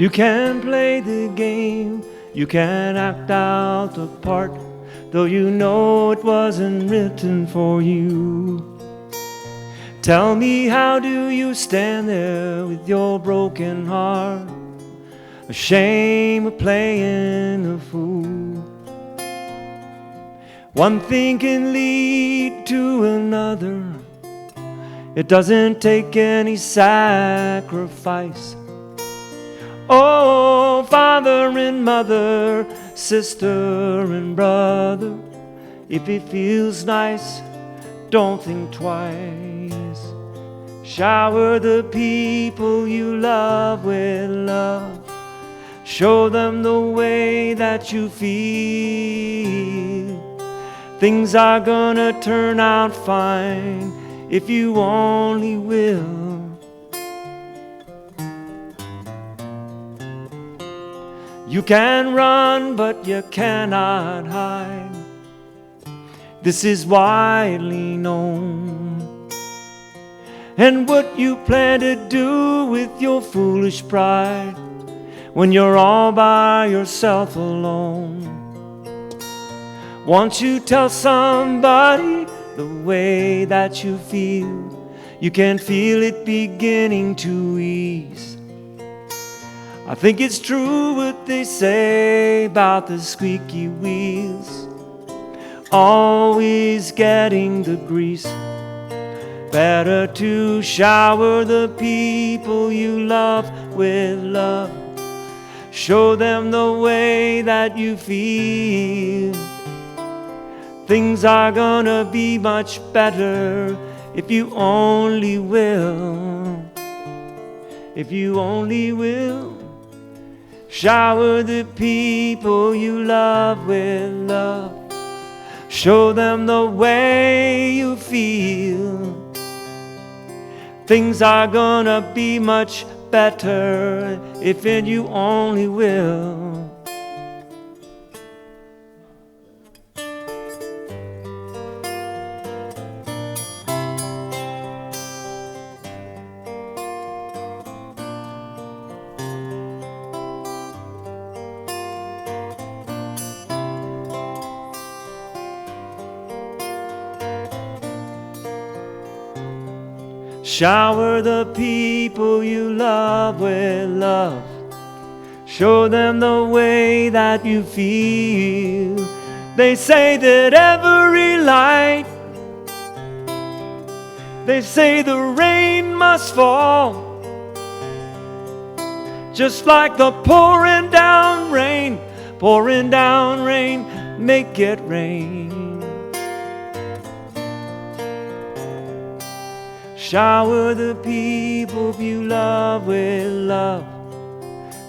You can play the game, you can act out the part, though you know it wasn't written for you. Tell me, how do you stand there with your broken heart, ashamed of playing the fool? One thing can lead to another. It doesn't take any sacrifice. Oh, father and mother, sister and brother, if it feels nice, don't think twice. Shower the people you love with love. Show them the way that you feel. Things are gonna turn out fine if you only will. You can run, but you cannot hide. This is widely known. And what you plan to do with your foolish pride when you're all by yourself alone? Won't you tell somebody the way that you feel? You can feel it beginning to ease. I think it's true what they say about the squeaky wheels, always getting the grease. Better to shower the people you love with love. Show them the way that you feel. Things are gonna be much better if you only will. If you only will. Shower the people you love with love. Show them the way you feel. Things are gonna be much better if you only will. Shower the people you love with love. Show them the way that you feel. They say that every light, they say the rain must fall, just like the pouring down rain, make it rain. Shower the people you love with love.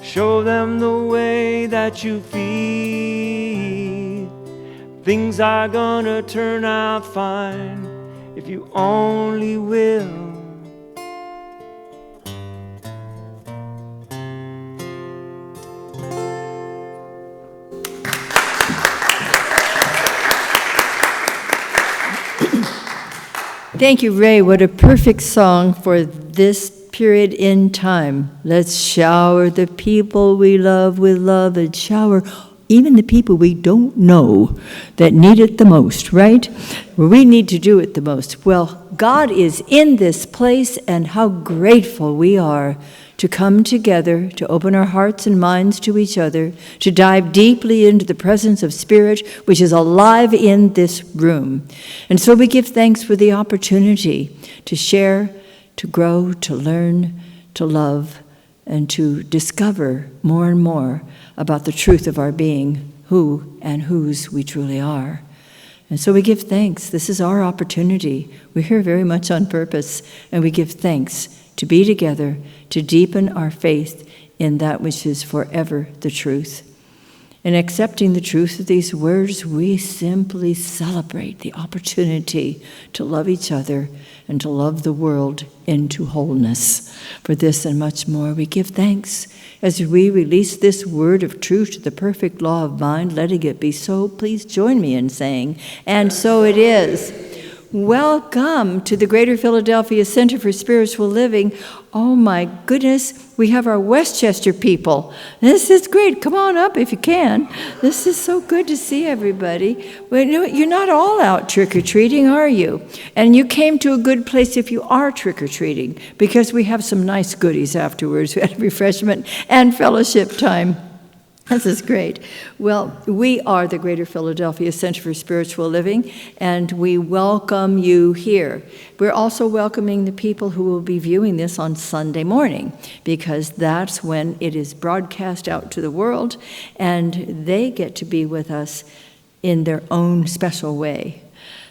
Show them the way that you feel. Things are gonna turn out fine if you only will. Thank you, Ray. What a perfect song for this period in time. Let's shower the people we love with love, and shower even the people we don't know that need it the most, right? We need to do it the most. Well, God is in this place, and how grateful we are to come together, to open our hearts and minds to each other, to dive deeply into the presence of Spirit, which is alive in this room. And so we give thanks for the opportunity to share, to grow, to learn, to love, and to discover more and more about the truth of our being, who and whose we truly are. And so we give thanks. This is our opportunity. We're here very much on purpose, and we give thanks to be together, to deepen our faith in that which is forever the truth. In accepting the truth of these words, we simply celebrate the opportunity to love each other and to love the world into wholeness. For this and much more, we give thanks as we release this word of truth to the perfect law of mind, letting it be so. Please join me in saying, and so it is. Welcome to the Greater Philadelphia Center for Spiritual Living. Oh my goodness, we have our Westchester people. This is great. Come on up if you can. This is so good to see everybody. Well, you're not all out trick-or-treating, are you? And you came to a good place if you are trick-or-treating, because we have some nice goodies afterwards. We had refreshment and fellowship time. This is great. Well, we are the Greater Philadelphia Center for Spiritual Living, and we welcome you here. We're also welcoming the people who will be viewing this on Sunday morning, because that's when it is broadcast out to the world, and they get to be with us in their own special way.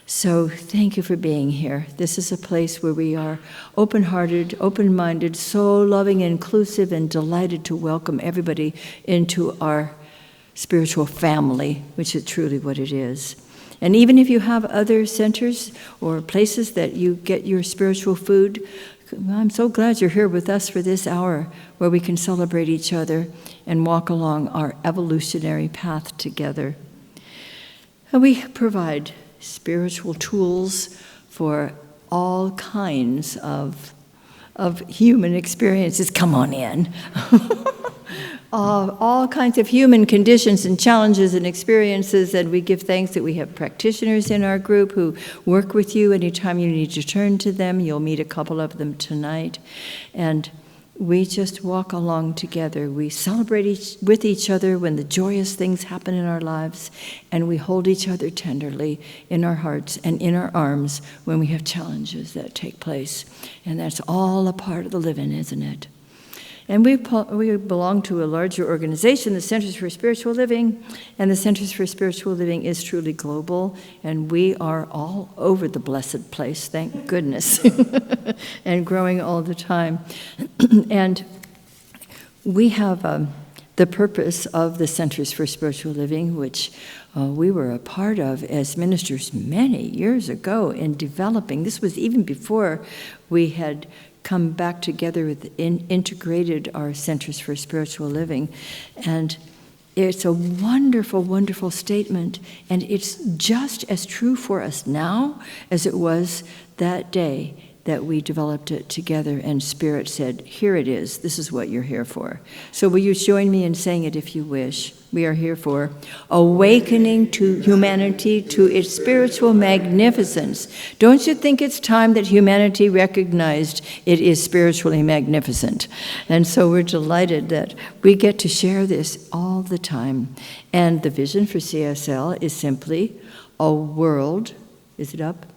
So thank you for being here. This is a place where we are open-hearted, open-minded, so loving, inclusive, and delighted to welcome everybody into our spiritual family, which is truly what it is. And even if you have other centers or places that you get your spiritual food, I'm so glad you're here with us for this hour where we can celebrate each other and walk along our evolutionary path together. And we provide spiritual tools for all kinds of human experiences. Come on in. All kinds of human conditions and challenges and experiences, and we give thanks that we have practitioners in our group who work with you anytime you need to turn to them. You'll meet a couple of them tonight. And we just walk along together. We celebrate with each other when the joyous things happen in our lives, and we hold each other tenderly in our hearts and in our arms when we have challenges that take place. And that's all a part of the living, isn't it? And we belong to a larger organization, the Centers for Spiritual Living, and the Centers for Spiritual Living is truly global, and we are all over the blessed place, thank goodness, and growing all the time. And we have the purpose of the Centers for Spiritual Living, which we were a part of as ministers many years ago in developing. This was even before we had come back together with integrated our Centers for Spiritual Living. And it's a wonderful, wonderful statement, and it's just as true for us now as it was that day that we developed it together, and Spirit said, here it is, this is what you're here for. So will you join me in saying it if you wish? We are here for awakening to humanity to its spiritual magnificence. Don't you think it's time that humanity recognized it is spiritually magnificent? And so we're delighted that we get to share this all the time. And the vision for CSL is simply a world, is it up?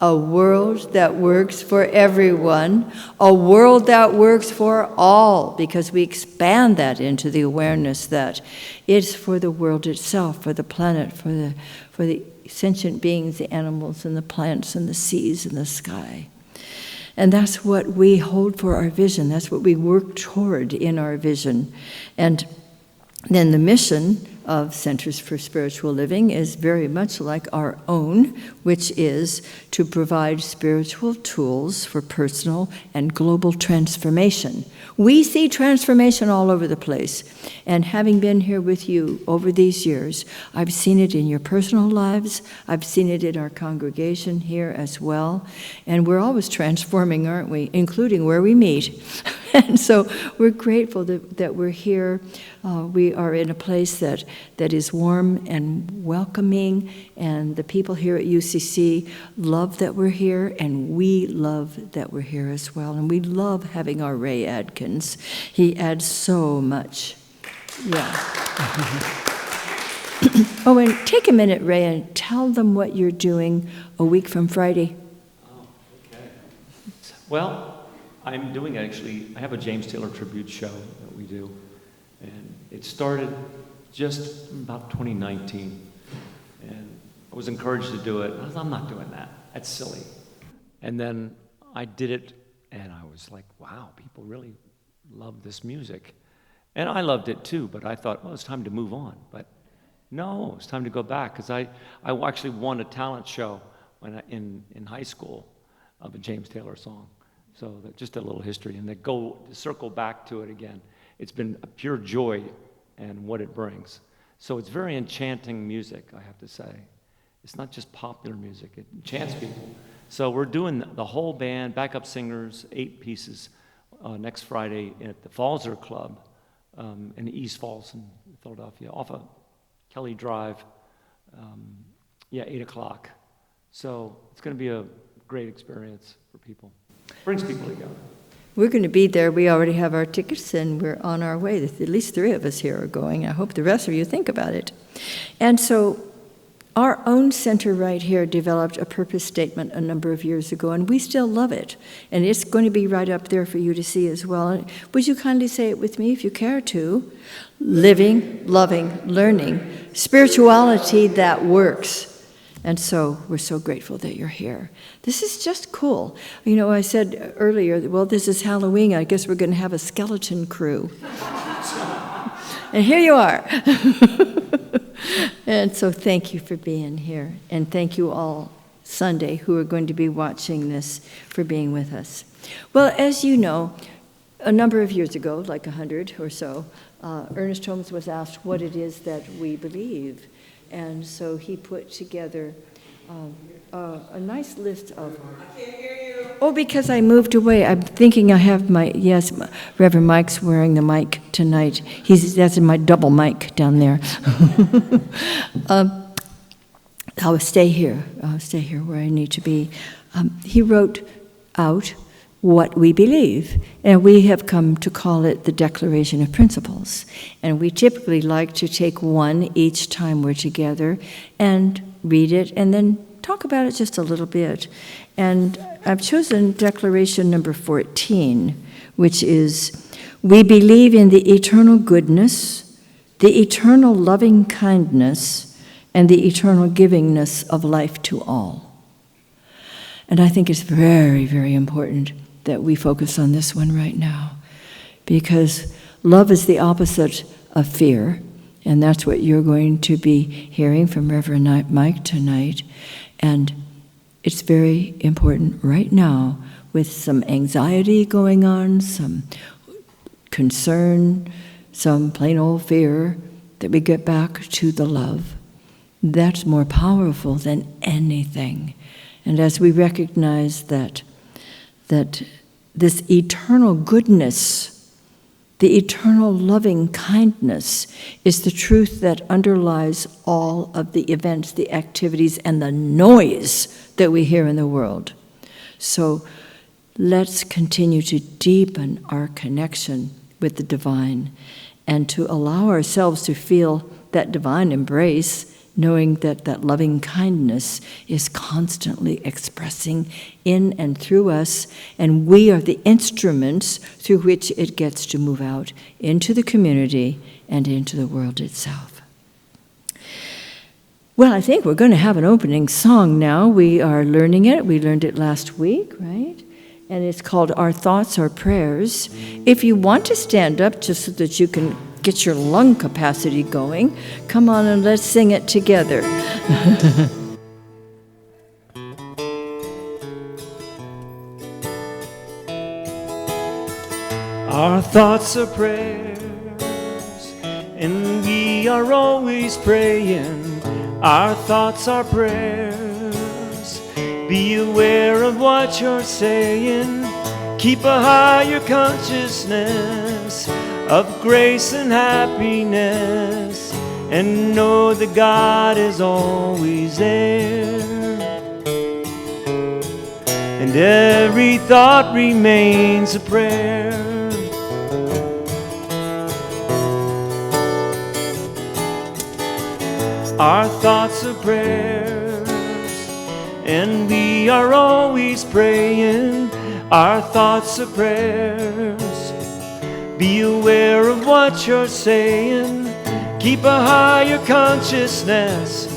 A world that works for everyone, a world that works for all, because we expand that into the awareness that it's for the world itself, for the planet, for the sentient beings, the animals and the plants and the seas and the sky. And that's what we hold for our vision. That's what we work toward in our vision. And then the mission of Centers for Spiritual Living is very much like our own, which is to provide spiritual tools for personal and global transformation. We see transformation all over the place, and having been here with you over these years, I've seen it in your personal lives, I've seen it in our congregation here as well, and we're always transforming, aren't we, including where we meet. And so we're grateful that we're here. We are in a place that is warm and welcoming, and the people here at UCC love that we're here, and we love that we're here as well. And we love having our Ray Adkins. He adds so much. Yeah. Oh, and take a minute, Ray, and tell them what you're doing a week from Friday. Oh, okay. Well, I'm doing actually, I have a James Taylor tribute show that we do, and it started just about 2019, and I was encouraged to do it. I was, I'm not doing that, that's silly. And then I did it, and I was like, wow, people really love this music. And I loved it too, but I thought, well, it's time to move on. But no, it's time to go back, because I actually won a talent show when in high school of a James Taylor song. So that just a little history, and to circle back to it again. It's been a pure joy and what it brings. So it's very enchanting music, I have to say. It's not just popular music, it chants people. So we're doing the whole band, backup singers, 8 pieces, next Friday at the Falzer Club in East Falls in Philadelphia, off of Kelly Drive, 8 o'clock. So it's going to be a great experience for people. Brings people together. We're going to be there. We already have our tickets, and we're on our way. At least 3 of us here are going. I hope the rest of you think about it. And so our own center right here developed a purpose statement a number of years ago, and we still love it. And it's going to be right up there for you to see as well. Would you kindly say it with me if you care to? Living, loving, learning, spirituality that works. And so we're so grateful that you're here. This is just cool. You know, I said earlier, well, this is Halloween. I guess we're going to have a skeleton crew. And here you are. And so thank you for being here. And thank you all Sunday who are going to be watching this for being with us. Well, as you know, a number of years ago, like 100 or so, Ernest Holmes was asked what it is that we believe. And so he put together a nice list of... I can't hear you. Oh, because I moved away. I'm thinking I have yes, Reverend Mike's wearing the mic tonight. That's in my double mic down there. I'll stay here. I'll stay here where I need to be. He wrote out what we believe, and we have come to call it the Declaration of Principles. And we typically like to take one each time we're together and read it and then talk about it just a little bit. And I've chosen Declaration number 14, which is, we believe in the eternal goodness, the eternal loving kindness, and the eternal givingness of life to all. And I think it's very, very important that we focus on this one right now, because love is the opposite of fear, and that's what you're going to be hearing from Reverend Mike tonight. And it's very important right now, with some anxiety going on, some concern, some plain old fear, that we get back to the love. That's more powerful than anything. And as we recognize that this eternal goodness, the eternal loving kindness, is the truth that underlies all of the events, the activities, and the noise that we hear in the world. So let's continue to deepen our connection with the divine and to allow ourselves to feel that divine embrace, knowing that that loving kindness is constantly expressing in and through us, and we are the instruments through which it gets to move out into the community and into the world itself. Well, I think we're going to have an opening song now. We are learning it. We learned it last week, right? And it's called Our Thoughts, Our Prayers. If you want to stand up just so that you can get your lung capacity going, come on and let's sing it together. Our thoughts are prayers, and we are always praying. Our thoughts are prayers. Be aware of what you're saying. Keep a higher consciousness of grace and happiness, and know that God is always there. And every thought remains a prayer. Our thoughts are prayers, and we are always praying. Our thoughts are prayers. Be aware of what you're saying. Keep a higher consciousness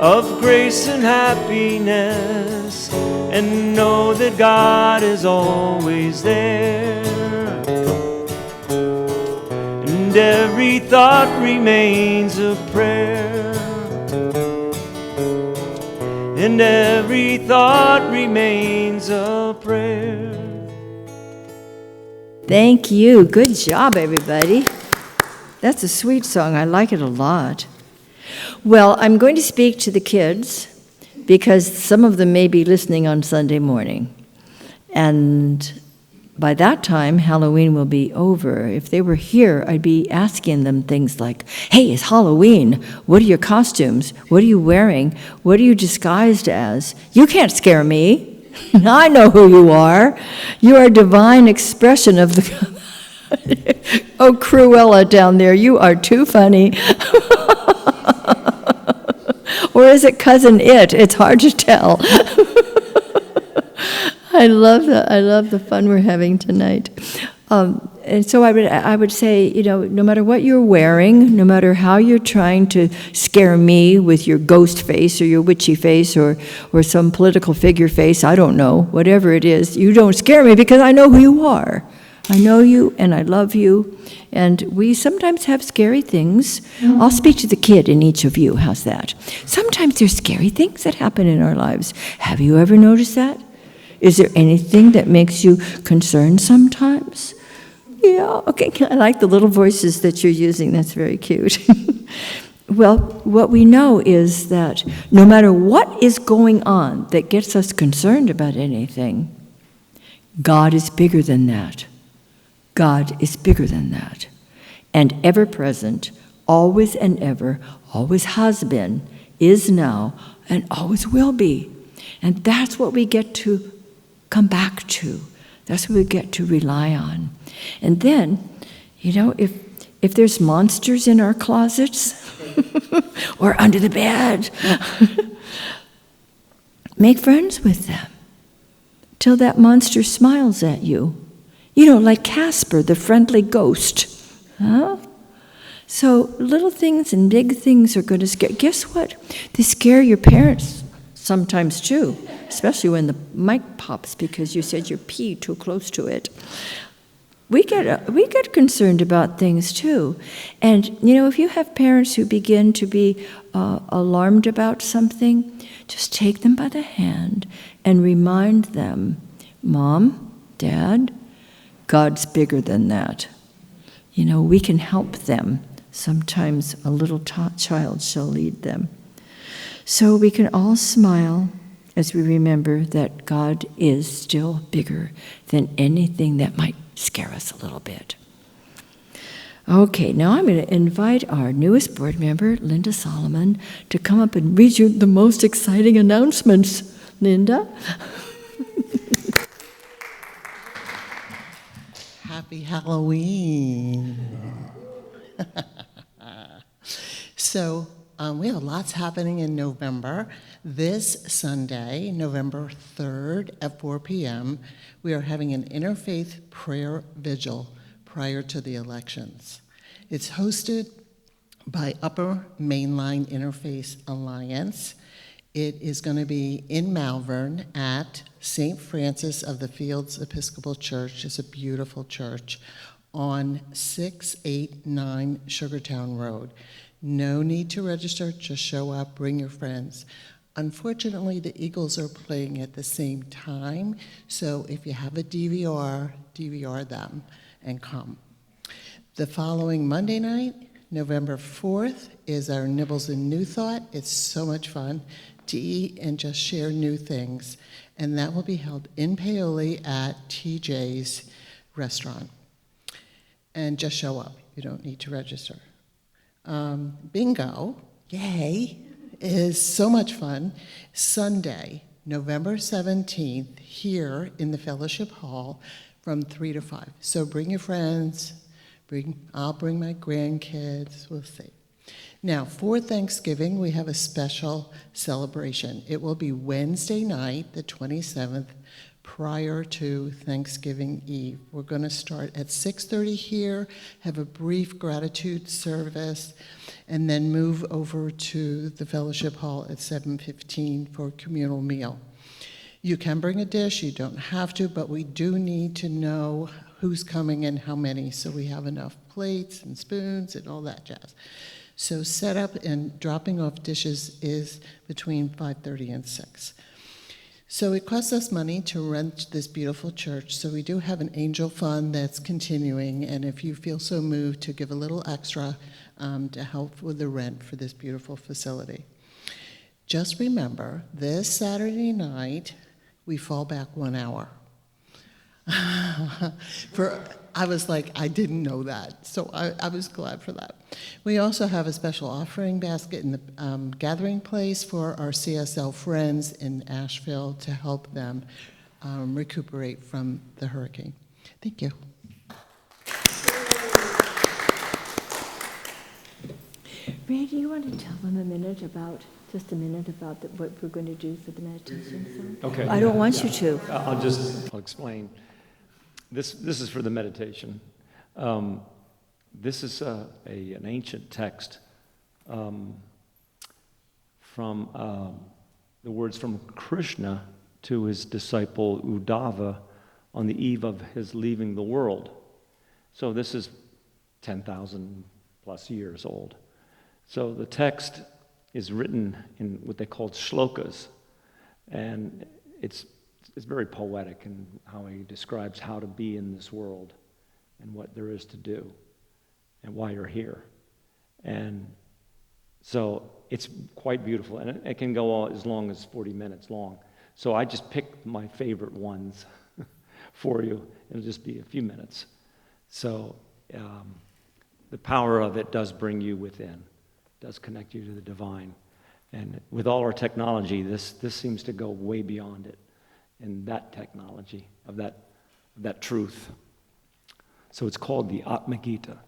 of grace and happiness, and know that God is always there. And every thought remains a prayer. And every thought remains a prayer. Thank you. Good job, everybody. That's a sweet song. I like it a lot. Well, I'm going to speak to the kids because some of them may be listening on Sunday morning. And by that time, Halloween will be over. If they were here, I'd be asking them things like, hey, it's Halloween. What are your costumes? What are you wearing? What are you disguised as? You can't scare me. I know who you are. You are a divine expression of the... Oh, Cruella down there, you are too funny. Or is it Cousin It? It's hard to tell. I love the fun we're having tonight. And so I would say, no matter what you're wearing, no matter how you're trying to scare me with your ghost face or your witchy face or some political figure face, I don't know, whatever it is, you don't scare me because I know who you are. I know you and I love you, and we sometimes have scary things. I'll speak to the kid in each of you. How's that? Sometimes there's scary things that happen in our lives. Have you ever noticed that? Is there anything that makes you concerned sometimes? Yeah, okay. I like the little voices that you're using. That's very cute. Well, what we know is that no matter what is going on that gets us concerned about anything, God is bigger than that. God is bigger than that. And ever present, always and ever, always has been, is now, and always will be. And that's what we get to come back to. That's what we get to rely on. And then, if there's monsters in our closets or under the bed, make friends with them till that monster smiles at you. Like Casper, the friendly ghost. Huh? So little things and big things are going to scare. Guess what? They scare your parents sometimes too, especially when the mic pops because you said you pee too close to it. We get concerned about things too. And, if you have parents who begin to be alarmed about something, just take them by the hand and remind them, Mom, Dad, God's bigger than that. We can help them. Sometimes a little child shall lead them. So we can all smile as we remember that God is still bigger than anything that might scare us a little bit. Okay, now I'm going to invite our newest board member, Linda Solomon, to come up and read you the most exciting announcements. Linda? Happy Halloween. So we have lots happening in November. This Sunday, November 3rd at 4 p.m., we are having an interfaith prayer vigil prior to the elections. It's hosted by Upper Mainline Interfaith Alliance. It is going to be in Malvern at St. Francis of the Fields Episcopal Church. It's a beautiful church on 689 Sugartown Road. No need to register, just show up, bring your friends. Unfortunately, the Eagles are playing at the same time, so if you have a DVR them and come. The following Monday night, November 4th, is our Nibbles and New Thought. It's so much fun to eat and just share new things. And that will be held in Paoli at TJ's restaurant. And just show up. You don't need to register. Bingo, yay, is so much fun. Sunday, November 17th, here in the Fellowship Hall from 3 to 5. So bring your friends. I'll bring my grandkids. We'll see. Now, for Thanksgiving, we have a special celebration. It will be Wednesday night, the 27th, prior to Thanksgiving Eve. We're going to start at 6:30 here, have a brief gratitude service, and then move over to the Fellowship Hall at 7:15 for a communal meal. You can bring a dish, you don't have to, but we do need to know who's coming and how many, so we have enough plates and spoons and all that jazz. So setup and dropping off dishes is between 5:30 and 6. So it costs us money to rent this beautiful church, so we do have an angel fund that's continuing, and if you feel so moved to give a little extra, to help with the rent for this beautiful facility. Just remember, this Saturday night, we fall back 1 hour. I was like, I didn't know that, so I was glad for that. We also have a special offering basket in the gathering place for our CSL friends in Asheville to help them recuperate from the hurricane. Thank you. Ray, do you want to tell them just a minute about what we're going to do for the meditation? Okay. I don't want you to. I'll explain. This is for the meditation. This is an ancient text from the words from Krishna to his disciple Uddhava on the eve of his leaving the world. So this is 10,000 plus years old. So the text is written in what they called shlokas, and it's very poetic in how he describes how to be in this world and what there is to do and why you're here. And so it's quite beautiful, and it can go as long as 40 minutes long. So I just picked my favorite ones for you. It'll just be a few minutes. So the power of it does bring you within, does connect you to the divine. And with all our technology, this seems to go way beyond it in that technology, of that truth. So it's called the Atma Gita.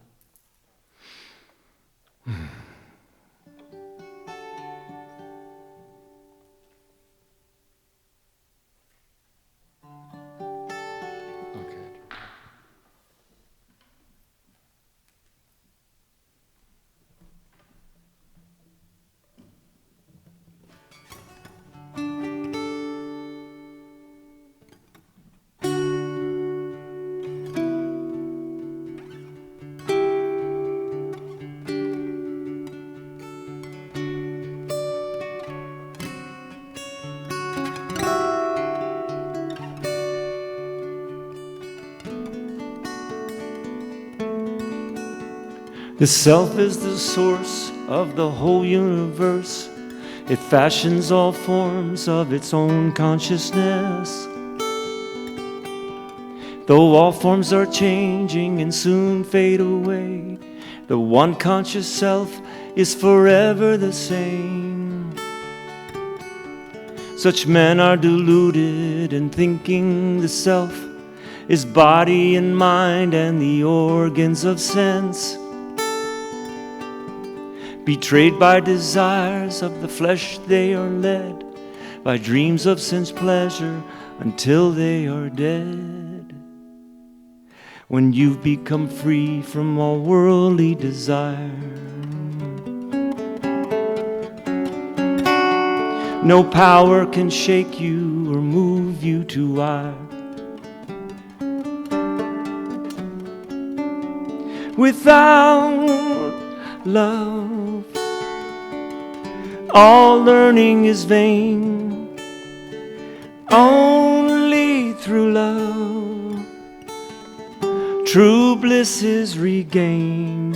The self is the source of the whole universe. It fashions all forms of its own consciousness. Though all forms are changing and soon fade away, the one conscious self is forever the same. Such men are deluded in thinking the self is body and mind and the organs of sense. Betrayed by desires of the flesh, they are led by dreams of sense pleasure until they are dead. When you've become free from all worldly desire, no power can shake you or move you to ire. Without love, all learning is vain. Only through love, true bliss is regained.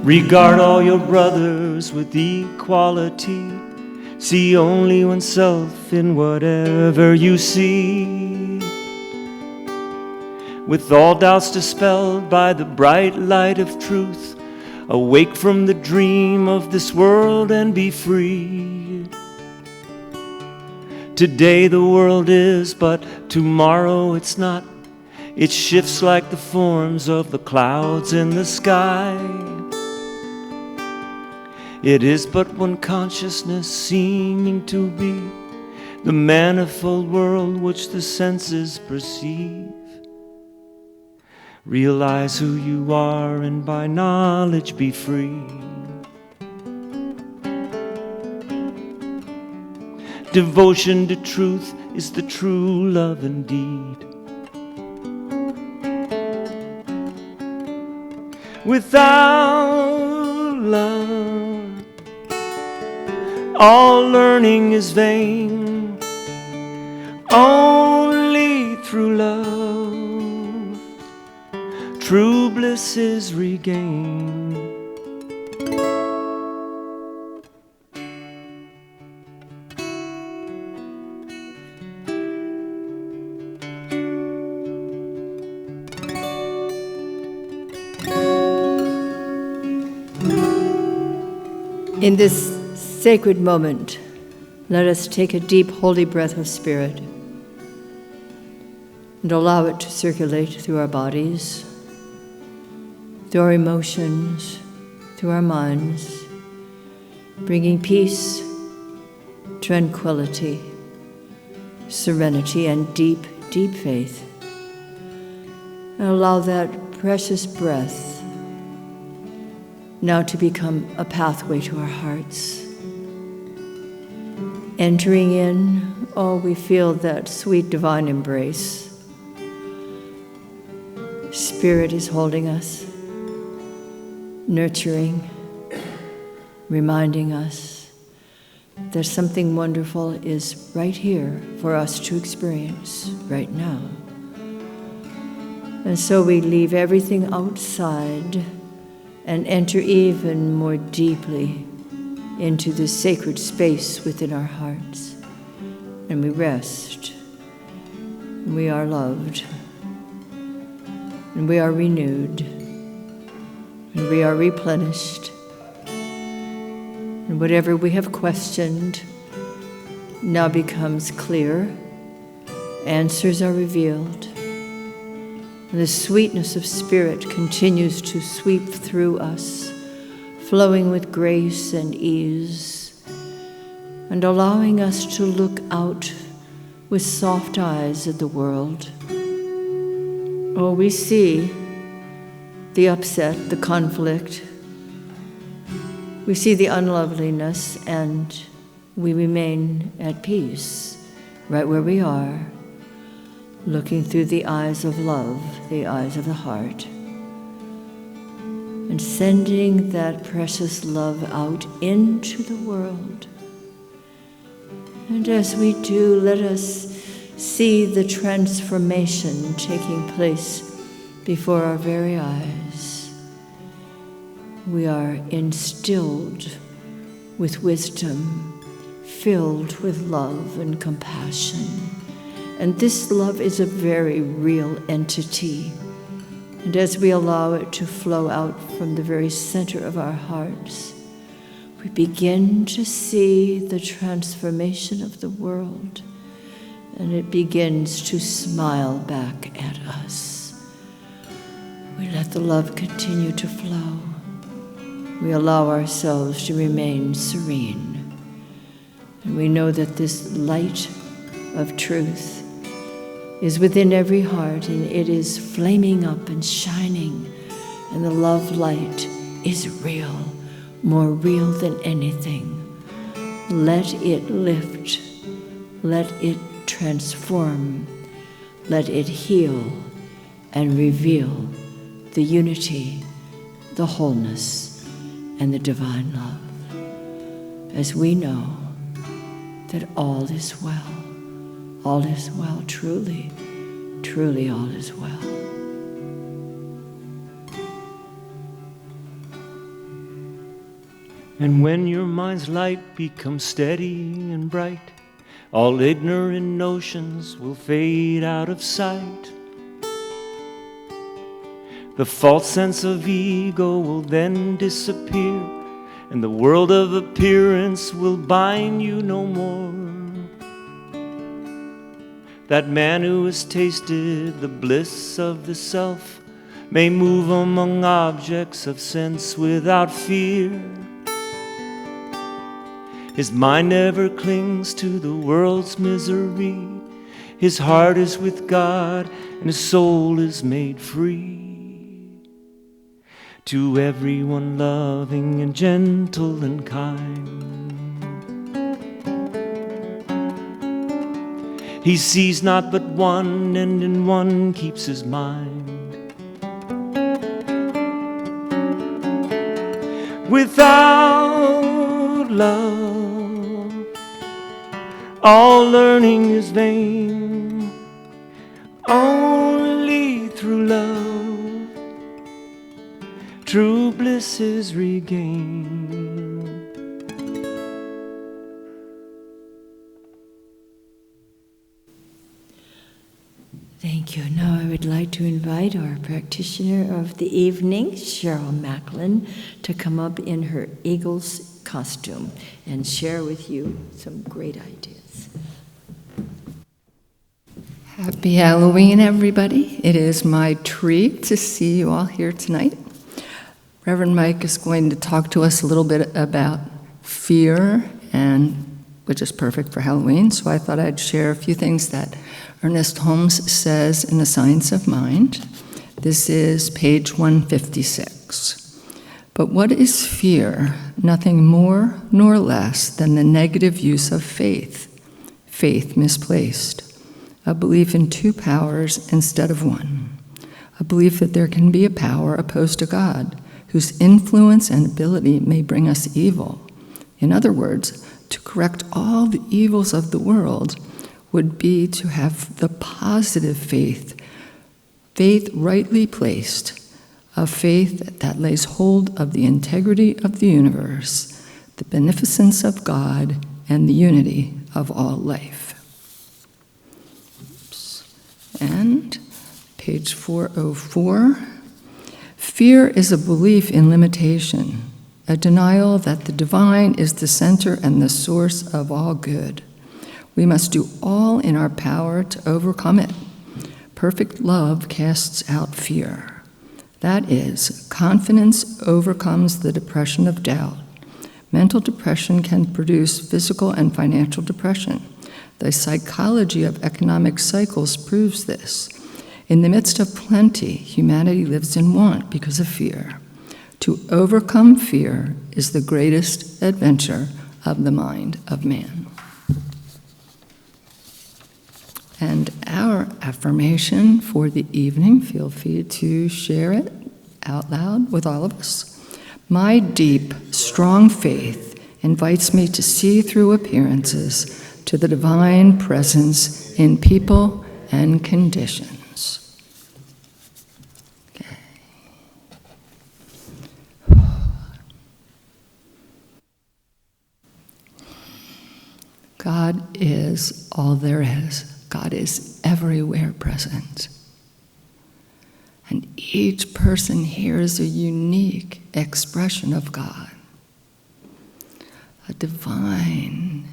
Regard all your brothers with equality. See only oneself in whatever you see. With all doubts dispelled by the bright light of truth, awake from the dream of this world and be free. Today the world is, but tomorrow it's not. It shifts like the forms of the clouds in the sky. It is but one consciousness seeming to be the manifold world which the senses perceive. Realize who you are and by knowledge be free. Devotion to truth is the true love indeed. Without love, all learning is vain. Only through love, true bliss is regained. In this sacred moment, let us take a deep, holy breath of spirit and allow it to circulate through our bodies, through our emotions, through our minds, bringing peace, tranquility, serenity, and deep, deep faith. And allow that precious breath now to become a pathway to our hearts. Entering in, oh, we feel that sweet divine embrace. Spirit is holding us, nurturing, reminding us that something wonderful is right here for us to experience right now. And so we leave everything outside and enter even more deeply into the sacred space within our hearts. And we rest, and we are loved, and we are renewed, and we are replenished. And whatever we have questioned now becomes clear, answers are revealed. And the sweetness of Spirit continues to sweep through us, flowing with grace and ease, and allowing us to look out with soft eyes at the world. Oh, we see the upset, the conflict. We see the unloveliness, and we remain at peace right where we are, looking through the eyes of love, the eyes of the heart, and sending that precious love out into the world. And as we do, let us see the transformation taking place before our very eyes. We are instilled with wisdom, filled with love and compassion. And this love is a very real entity. And as we allow it to flow out from the very center of our hearts, we begin to see the transformation of the world, and it begins to smile back at us. We let the love continue to flow. We allow ourselves to remain serene. And we know that this light of truth is within every heart, and it is flaming up and shining, and the love light is real, more real than anything. Let it lift, let it transform, let it heal and reveal the unity, the wholeness, and the divine love. As we know that all is well, truly, truly all is well. And when your mind's light becomes steady and bright, all ignorant notions will fade out of sight. The false sense of ego will then disappear, and the world of appearance will bind you no more. That man who has tasted the bliss of the self may move among objects of sense without fear. His mind never clings to the world's misery. His heart is with God, and his soul is made free. To everyone loving and gentle and kind, He sees not but one, and in one keeps his mind. Without love, all learning is vain. Only through love, true bliss is regained. Thank you. Now I would like to invite our practitioner of the evening, Cheryl Macklin, to come up in her Eagles costume and share with you some great ideas. Happy Halloween, everybody. It is my treat to see you all here tonight. Reverend Mike is going to talk to us a little bit about fear, which is perfect for Halloween, so I thought I'd share a few things that Ernest Holmes says in The Science of Mind. This is page 156. But what is fear? Nothing more nor less than the negative use of faith. Faith misplaced. A belief in two powers instead of one. A belief that there can be a power opposed to God, whose influence and ability may bring us evil. In other words, to correct all the evils of the world would be to have the positive faith rightly placed, a faith that lays hold of the integrity of the universe, the beneficence of God, and the unity of all life. Oops. And page 404, fear is a belief in limitation, a denial that the divine is the center and the source of all good. We must do all in our power to overcome it. Perfect love casts out fear. That is, confidence overcomes the depression of doubt. Mental depression can produce physical and financial depression. The psychology of economic cycles proves this. In the midst of plenty, humanity lives in want because of fear. To overcome fear is the greatest adventure of the mind of man. And our affirmation for the evening, feel free to share it out loud with all of us. My deep, strong faith invites me to see through appearances to the divine presence in people and conditions. Okay. God is all there is. God is everywhere present. And each person here is a unique expression of God. A divine,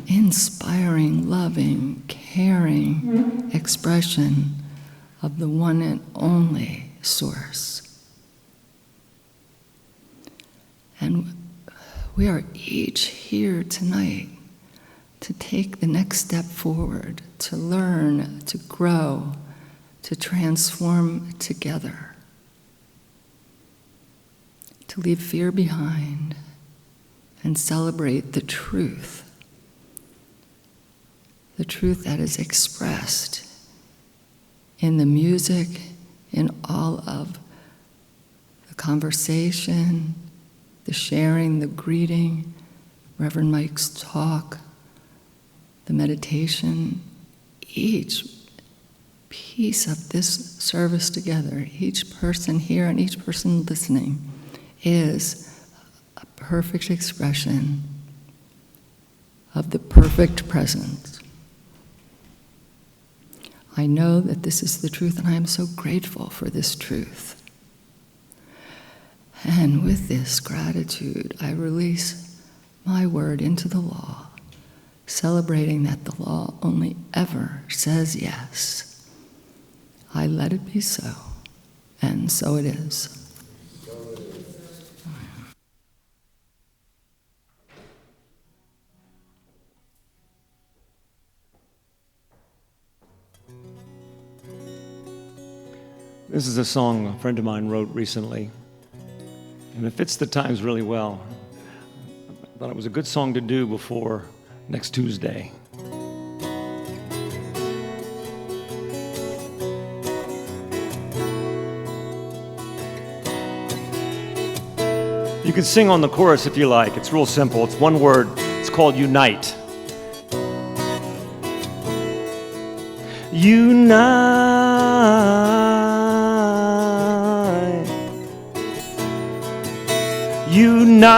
inspiring, loving, caring expression of the one and only source. And we are each here tonight to take the next step forward, to learn, to grow, to transform together, to leave fear behind and celebrate the truth that is expressed in the music, in all of the conversation, the sharing, the greeting, Reverend Mike's talk, the meditation. Each piece of this service together, each person here and each person listening, is a perfect expression of the perfect presence. I know that this is the truth, and I am so grateful for this truth. And with this gratitude, I release my word into the law, celebrating that the law only ever says yes. I let it be so, and so it is. This is a song a friend of mine wrote recently, and it fits the times really well. I thought it was a good song to do before next Tuesday. You can sing on the chorus if you like. It's real simple. It's one word. It's called unite. Unite. Unite.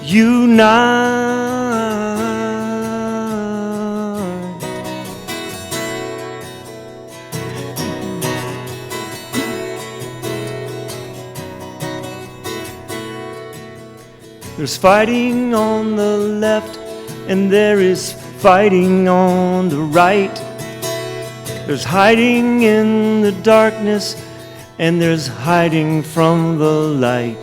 Unite. There's fighting on the left, and there is fighting on the right. There's hiding in the darkness, and there's hiding from the light.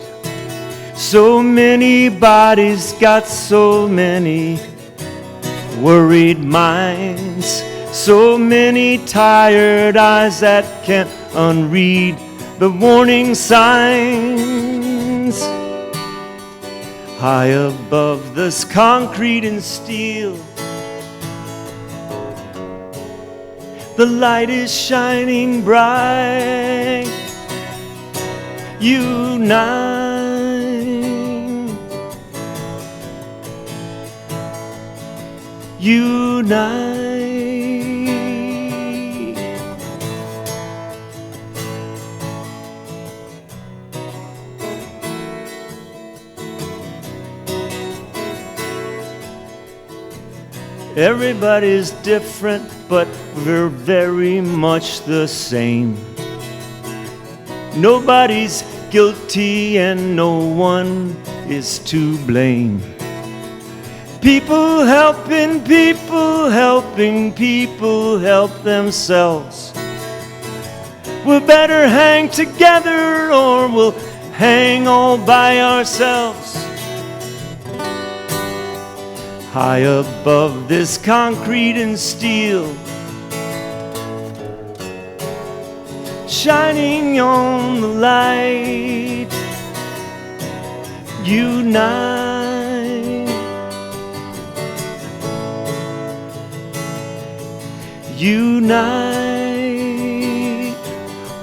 So many bodies got so many worried minds, so many tired eyes that can't unread the warning signs. High above this concrete and steel, the light is shining bright. Unite, unite. Everybody's different, but we're very much the same. Nobody's guilty and no one is to blame. People helping people, helping people help themselves. We better hang together or we'll hang all by ourselves. High above this concrete and steel, shining on the light. Unite, unite,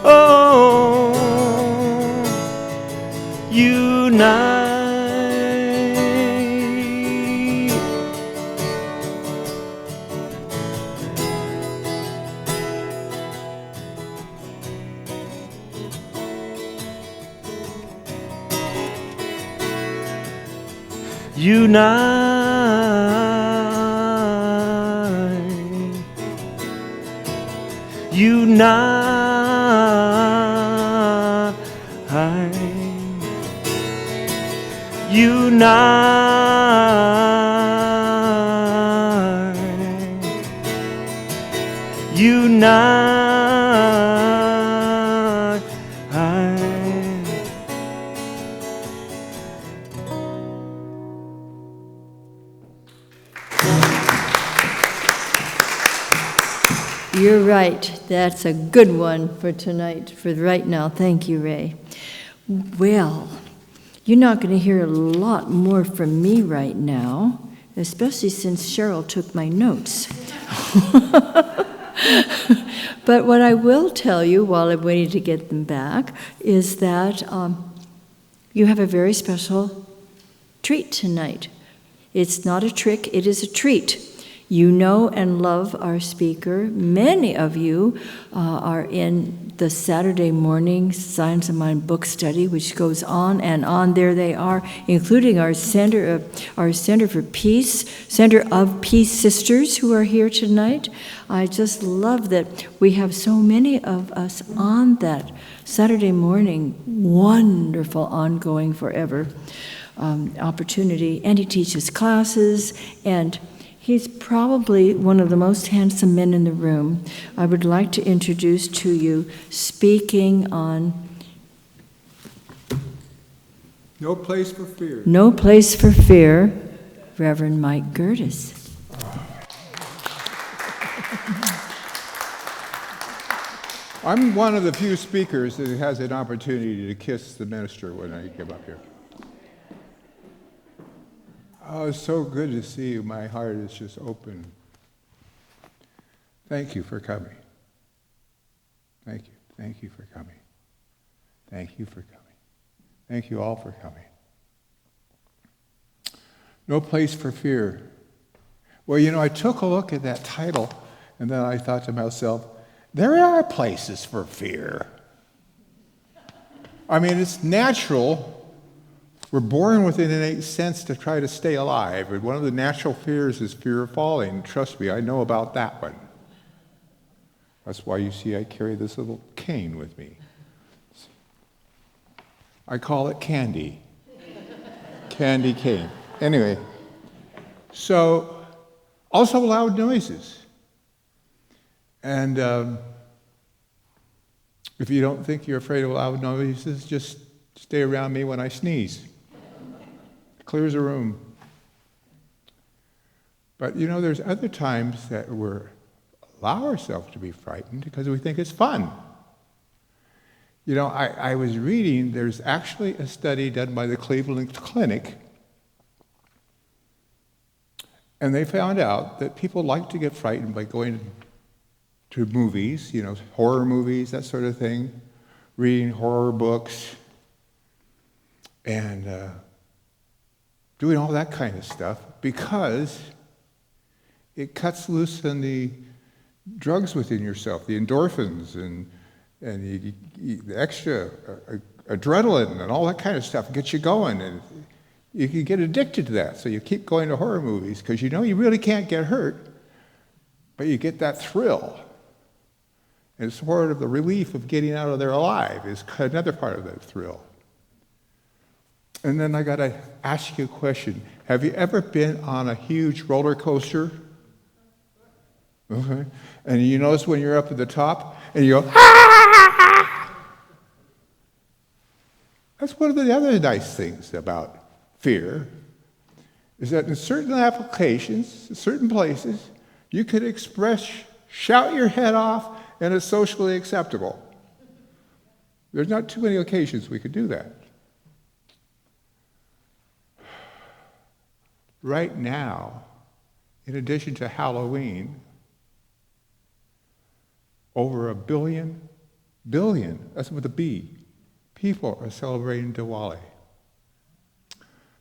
oh, unite. Unite, unite, unite, unite. You're right. That's a good one for tonight, for right now. Thank you, Ray. Well, you're not going to hear a lot more from me right now, especially since Cheryl took my notes. But what I will tell you while I'm waiting to get them back is that you have a very special treat tonight. It's not a trick, it is a treat. You know and love our speaker. Many of you are in the Saturday morning Science of Mind book study, which goes on and on. There they are, including our Center for Peace, Center of Peace sisters who are here tonight. I just love that we have so many of us on that Saturday morning, wonderful, ongoing, forever opportunity. And he teaches classes, and he's probably one of the most handsome men in the room. I would like to introduce to you, speaking on No Place for Fear. No Place for Fear, Reverend Mike Gerdes. I'm one of the few speakers that has an opportunity to kiss the minister when I come up here. Oh, it's so good to see you. My heart is just open. Thank you for coming. Thank you. Thank you for coming. Thank you for coming. Thank you all for coming. No place for fear. Well, you know, I took a look at that title, and then I thought to myself, there are places for fear. I mean, it's natural. We're born with an innate sense to try to stay alive. And one of the natural fears is fear of falling. Trust me, I know about that one. That's why you see I carry this little cane with me. I call it candy. Candy cane. Anyway, so also loud noises. And if you don't think you're afraid of loud noises, just stay around me when I sneeze. Clears a room. But you know, there's other times that we allow ourselves to be frightened because we think it's fun. You know, I was reading, there's actually a study done by the Cleveland Clinic, and they found out that people like to get frightened by going to movies, you know, horror movies, that sort of thing, reading horror books, and doing all that kind of stuff because it cuts loose on the drugs within yourself, the endorphins and the extra adrenaline and all that kind of stuff gets you going, and you can get addicted to that. So you keep going to horror movies because you know you really can't get hurt, but you get that thrill. And it's sort of the relief of getting out of there alive is another part of that thrill. And then I got to ask you a question. Have you ever been on a huge roller coaster? Okay. And you notice when you're up at the top and you go, ah! That's one of the other nice things about fear, is that in certain applications, in certain places, you could shout your head off, and it's socially acceptable. There's not too many occasions we could do that. Right now, in addition to Halloween, over 1 billion, that's with a B, people are celebrating Diwali,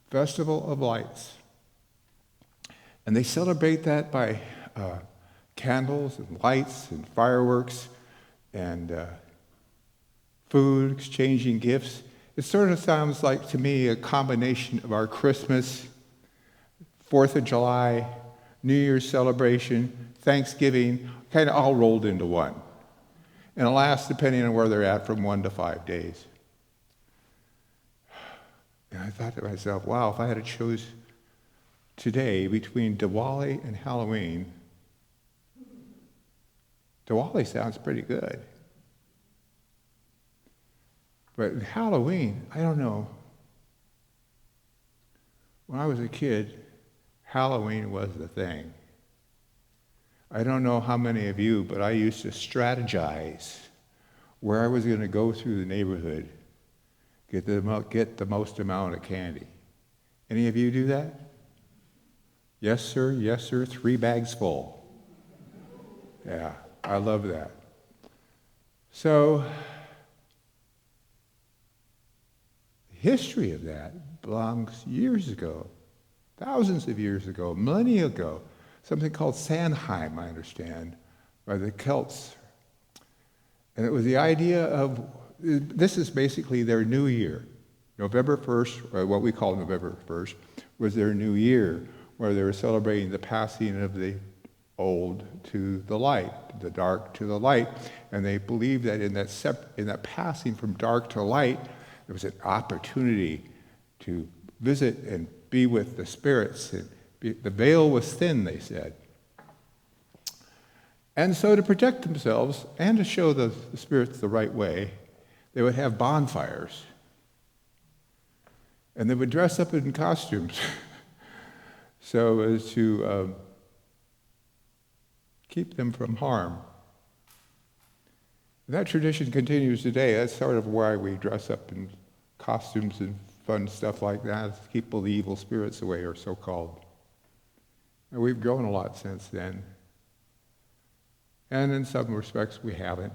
Festival of Lights. And they celebrate that by candles and lights and fireworks and food, exchanging gifts. It sort of sounds like, to me, a combination of our Christmas, 4th of July, New Year's celebration, Thanksgiving, kind of all rolled into one. And it lasts, depending on where they're at, from 1 to 5 days. And I thought to myself, wow, if I had to choose today between Diwali and Halloween, Diwali sounds pretty good. But Halloween, I don't know. When I was a kid, Halloween was the thing. I don't know how many of you, but I used to strategize where I was going to go through the neighborhood, get the most amount of candy. Any of you do that? Yes, sir, 3 bags full. Yeah, I love that. So, the history of that belongs years ago, thousands of years ago, millennia ago, something called Samhain, I understand, by the Celts. And it was the idea of, this is basically their new year. November 1st, or what we call November 1st, was their new year, where they were celebrating the passing of the old to the light, the dark to the light. And they believed that in that passing from dark to light, there was an opportunity to visit and be with the spirits. The veil was thin, they said. And so to protect themselves and to show the spirits the right way, they would have bonfires. And they would dress up in costumes so as to keep them from harm. And that tradition continues today. That's sort of why we dress up in costumes and fun stuff like that, to keep all the evil spirits away, or so-called. And we've grown a lot since then. And in some respects, we haven't.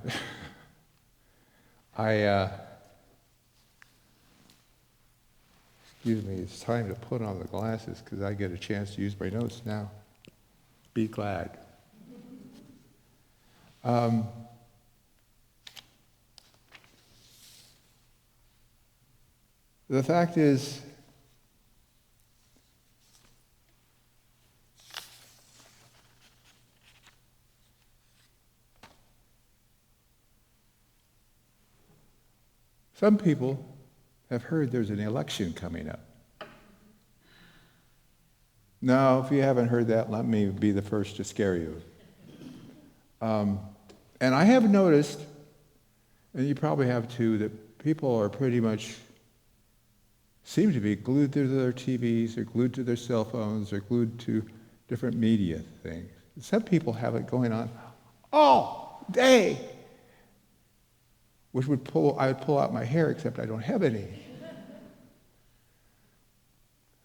Excuse me, it's time to put on the glasses because I get a chance to use my notes now. Be glad. The fact is, some people have heard there's an election coming up. Now, if you haven't heard that, let me be the first to scare you. And I have noticed, and you probably have too, that people are pretty much seem to be glued to their TVs, or glued to their cell phones, or glued to different media things. Some people have it going on all day, which I would pull out my hair, except I don't have any.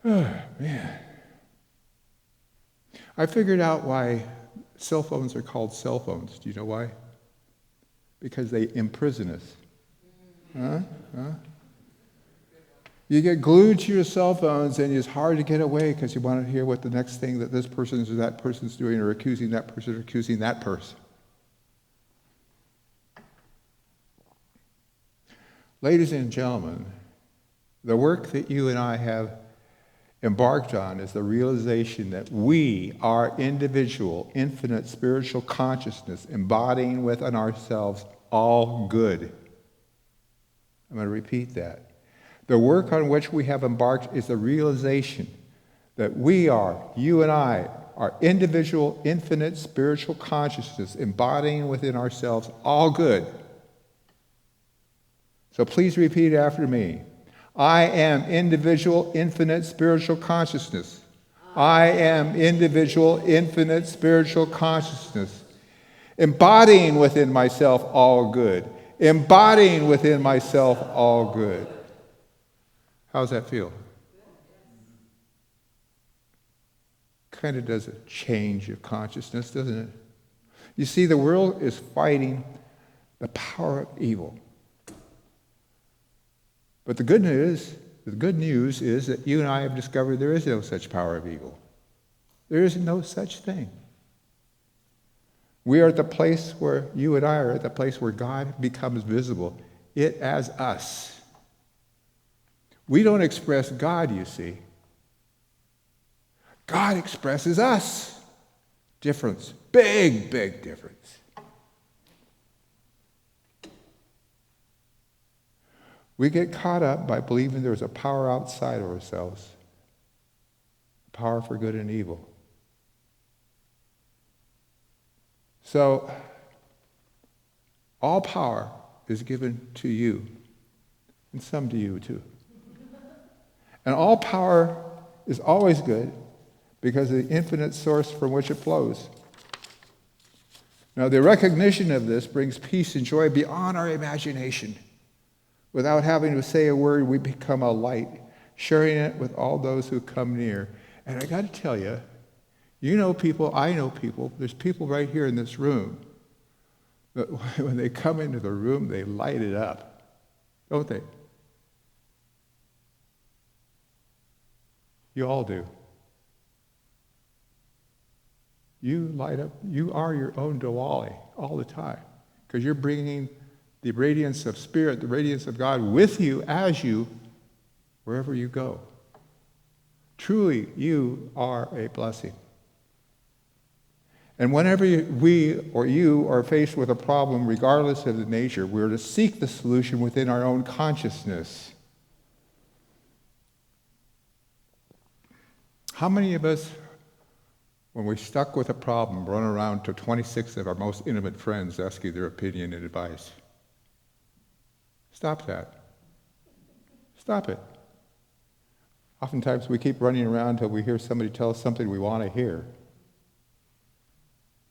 Oh, man. I figured out why cell phones are called cell phones. Do you know why? Because they imprison us. Huh? You get glued to your cell phones, and it's hard to get away because you want to hear what the next thing that this person or that person's doing, or accusing that person or accusing that person. Ladies and gentlemen, the work that you and I have embarked on is the realization that we are individual, infinite spiritual consciousness embodying within ourselves all good. I'm going to repeat that. The work on which we have embarked is the realization that we are, you and I, are individual, infinite spiritual consciousness embodying within ourselves all good. So please repeat after me. I am individual, infinite spiritual consciousness. I am individual, infinite spiritual consciousness, embodying within myself all good. Embodying within myself all good. How's that feel? Kind of does a change of consciousness, doesn't it? You see, the world is fighting the power of evil. But the good news is that you and I have discovered there is no such power of evil. There is no such thing. We are at the place where you and I are at the place where God becomes visible. It as us. We don't express God, you see. God expresses us. Difference. Big, big difference. We get caught up by believing there's a power outside of ourselves. A power for good and evil. So, all power is given to you, and some to you too. And all power is always good because of the infinite source from which it flows. Now, the recognition of this brings peace and joy beyond our imagination. Without having to say a word, we become a light, sharing it with all those who come near. And I got to tell you, you know people, I know people, there's people right here in this room that when they come into the room, they light it up, don't they? You all do. You light up, you are your own Diwali all the time, because you're bringing the radiance of Spirit, the radiance of God with you, as you, wherever you go. Truly, you are a blessing. And whenever we or you are faced with a problem, regardless of the nature, we're to seek the solution within our own consciousness. How many of us, when we're stuck with a problem, run around to 26 of our most intimate friends asking their opinion and advice? Stop that. Stop it. Oftentimes we keep running around until we hear somebody tell us something we want to hear.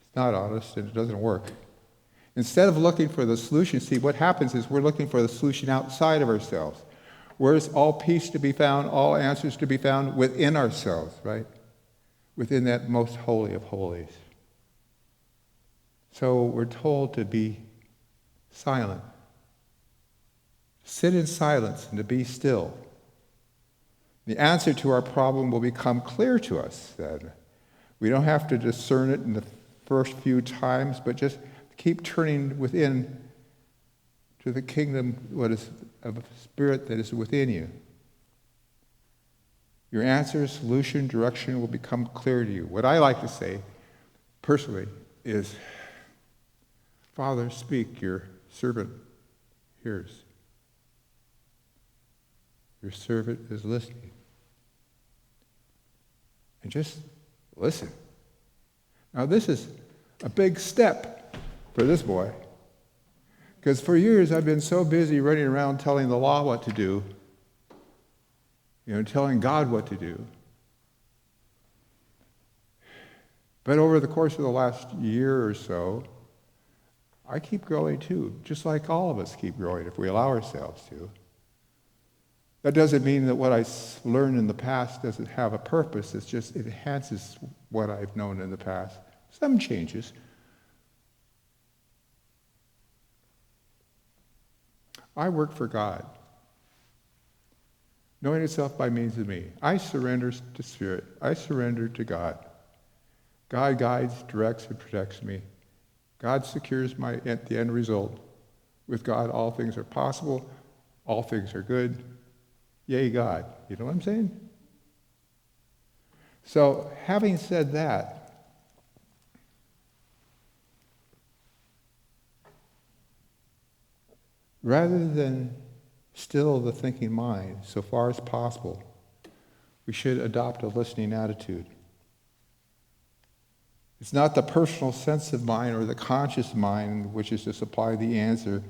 It's not honest and it doesn't work. Instead of looking for the solution, see, what happens is we're looking for the solution outside of ourselves. Where's all peace to be found, all answers to be found within ourselves, right? Within that most holy of holies. So we're told to be silent. sit in silence and to be still. The answer to our problem will become clear to us then. We don't have to discern it in the first few times, but just keep turning within to the kingdom of spirit that is within you. Your answer, solution, direction will become clear to you. What I like to say, personally, is, Father, speak, your servant hears. Your servant is listening. And just listen. Now this is a big step for this boy. Because for years I've been so busy running around telling the law what to do, telling God what to do. But over the course of the last year or so, I keep growing too, just like all of us keep growing if we allow ourselves to. That doesn't mean that what I learned in the past doesn't have a purpose. It's just it enhances what I've known in the past. Some changes. I work for God. Knowing itself by means of me. I surrender to Spirit. I surrender to God. God guides, directs, and protects me. God secures the end result. With God, all things are possible. All things are good. Yay, God. You know what I'm saying? So, having said that, rather than still the thinking mind, so far as possible, we should adopt a listening attitude. It's not the personal sensitive mind or the conscious mind which is to supply the answer,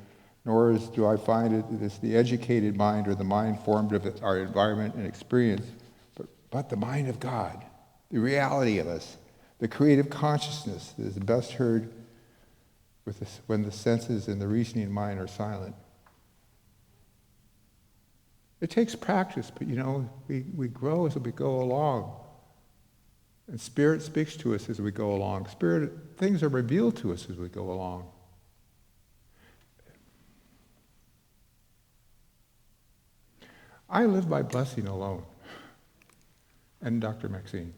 nor do I find it's the educated mind or the mind formed of our environment and experience, but the mind of God, the reality of us, the creative consciousness that is best heard when the senses and the reasoning mind are silent. It takes practice, but we grow as we go along. And Spirit speaks to us as we go along. Things are revealed to us as we go along. I live by blessing alone. And Dr. Maxine.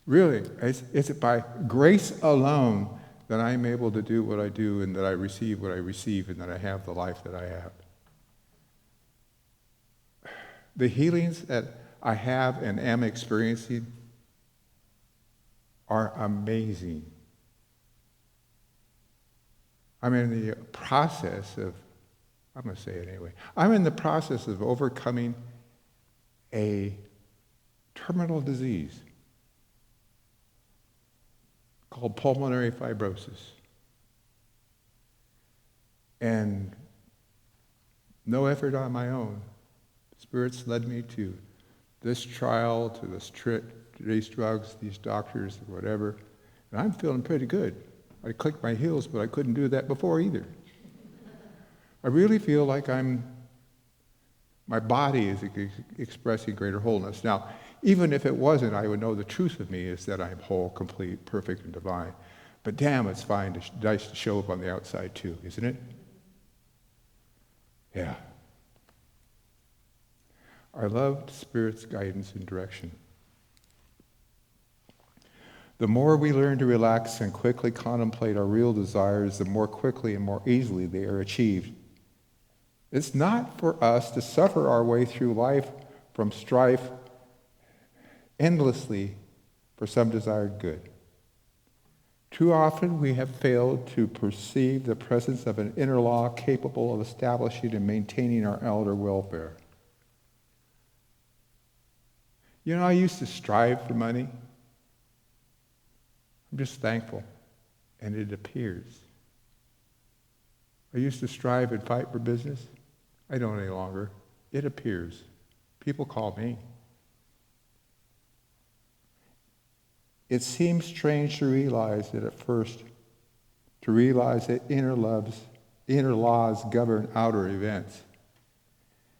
Really, it's by grace alone that I'm able to do what I do and that I receive what I receive and that I have the life that I have. The healings that I have and am experiencing are amazing. I'm in the process of, I'm going to say it anyway, I'm in the process of overcoming a terminal disease called pulmonary fibrosis. And no effort on my own. Spirit's led me to this trial, to these drugs, these doctors, whatever, and I'm feeling pretty good. I clicked my heels, but I couldn't do that before either. I really feel like my body is expressing greater wholeness. Now, even if it wasn't, I would know the truth of me is that I'm whole, complete, perfect, and divine. But damn, it's nice to show up on the outside too, isn't it? Yeah. I love Spirit's guidance and direction. The more we learn to relax and quickly contemplate our real desires, the more quickly and more easily they are achieved. It's not for us to suffer our way through life from strife endlessly for some desired good. Too often we have failed to perceive the presence of an inner law capable of establishing and maintaining our outer welfare. I used to strive for money. I'm just thankful, and it appears. I used to strive and fight for business. I don't any longer. It appears. People call me. It seems strange to realize that at first, to realize that inner laws govern outer events.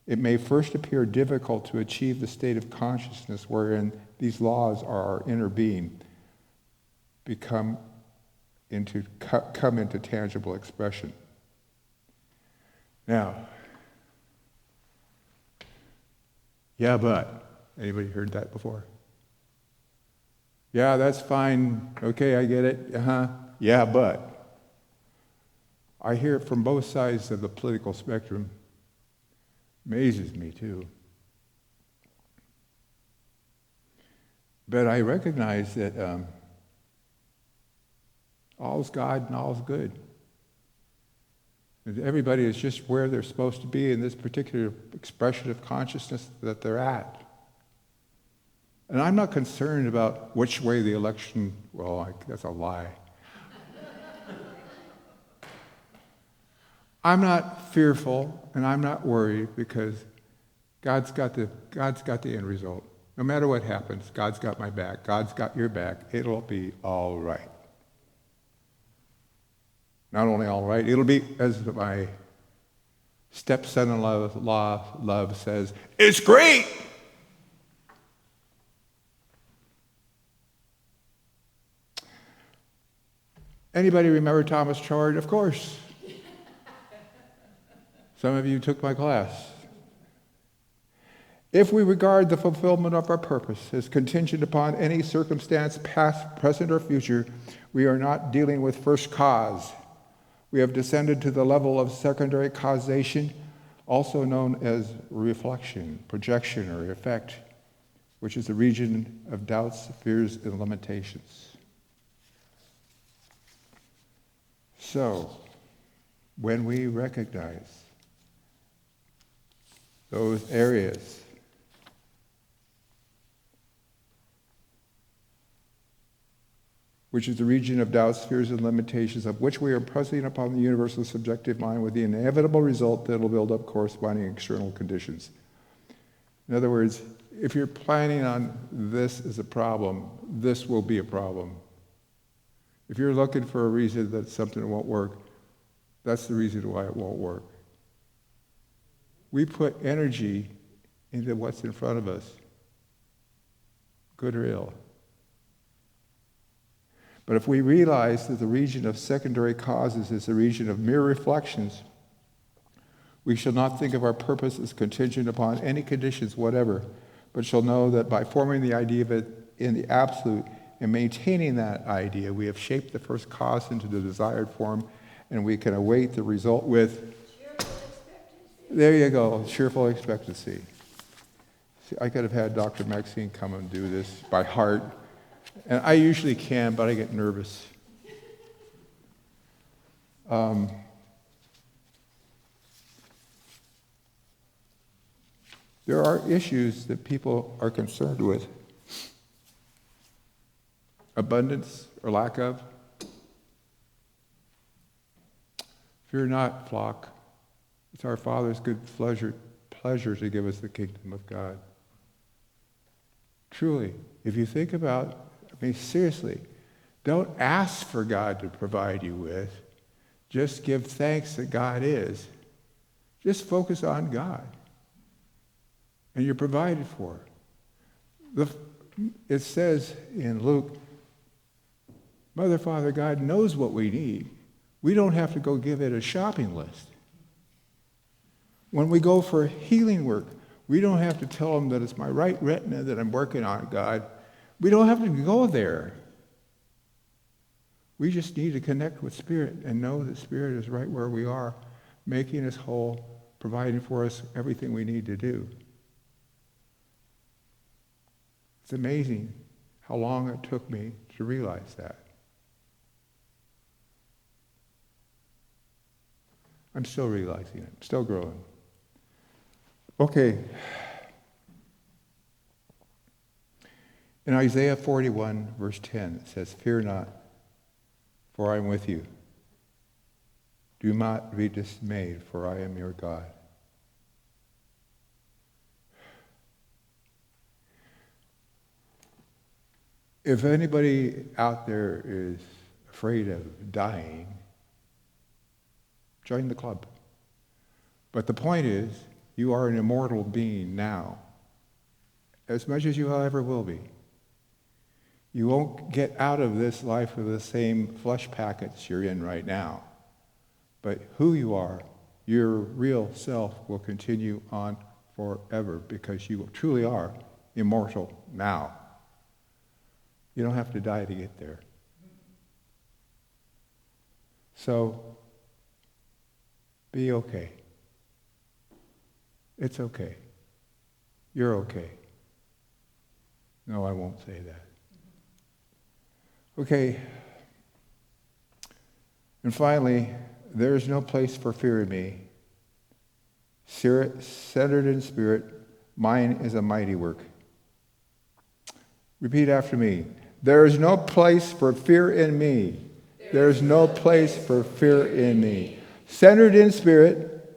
It may first appear difficult to achieve the state of consciousness wherein these laws are our inner being, come into tangible expression. Now, yeah, but. Anybody heard that before? Yeah, that's fine. Okay, I get it. Yeah, but. I hear it from both sides of the political spectrum. Amazes me, too. But I recognize that all's God and all's good. And everybody is just where they're supposed to be in this particular expression of consciousness that they're at. And I'm not concerned about which way the election, that's a lie. I'm not fearful and I'm not worried because God's got the end result. No matter what happens, God's got my back. God's got your back. It'll be all right. Not only all right, it'll be, as my stepson-in-law says, it's great! Anybody remember Thomas Chard? Of course. Some of you took my class. If we regard the fulfillment of our purpose as contingent upon any circumstance, past, present, or future, we are not dealing with first cause. We have descended to the level of secondary causation, also known as reflection, projection, or effect, which is the region of doubts, fears, and limitations. So, when we recognize those areas, which is the region of doubts, fears, and limitations, of which we are pressing upon the universal subjective mind with the inevitable result that it will build up corresponding external conditions. In other words, if you're planning on this as a problem, this will be a problem. If you're looking for a reason that something won't work, that's the reason why it won't work. We put energy into what's in front of us, good or ill. But if we realize that the region of secondary causes is the region of mere reflections, we shall not think of our purpose as contingent upon any conditions whatever, but shall know that by forming the idea of it in the absolute and maintaining that idea, we have shaped the first cause into the desired form, and we can await the result with cheerful expectancy. There you go, cheerful expectancy. See, I could have had Dr. Maxine come and do this by heart. And I usually can, but I get nervous. There are issues that people are concerned with. Abundance or lack of. Fear not, flock. It's our Father's good pleasure to give us the kingdom of God. Truly, if you think about, seriously, don't ask for God to provide you with. Just give thanks that God is. Just focus on God. And you're provided for. It says in Luke, Mother, Father, God knows what we need. We don't have to go give it a shopping list. When we go for healing work, we don't have to tell them that it's my right retina that I'm working on, God. We don't have to go there. We just need to connect with Spirit and know that Spirit is right where we are, making us whole, providing for us everything we need to do. It's amazing how long it took me to realize that. I'm still realizing it, still growing. Okay. In Isaiah 41, verse 10, it says, Fear not, for I am with you. Do not be dismayed, for I am your God. If anybody out there is afraid of dying, join the club. But the point is, you are an immortal being now, as much as you ever will be. You won't get out of this life with the same flesh packets you're in right now. But who you are your real self will continue on forever because you truly are immortal now. You don't have to die to get there. So, be okay. It's okay. You're okay. No, I won't say that. Okay. And finally, there is no place for fear in me. Centered in spirit, mine is a mighty work. Repeat after me. There is no place for fear in me. There is no place for fear in me. Centered in spirit,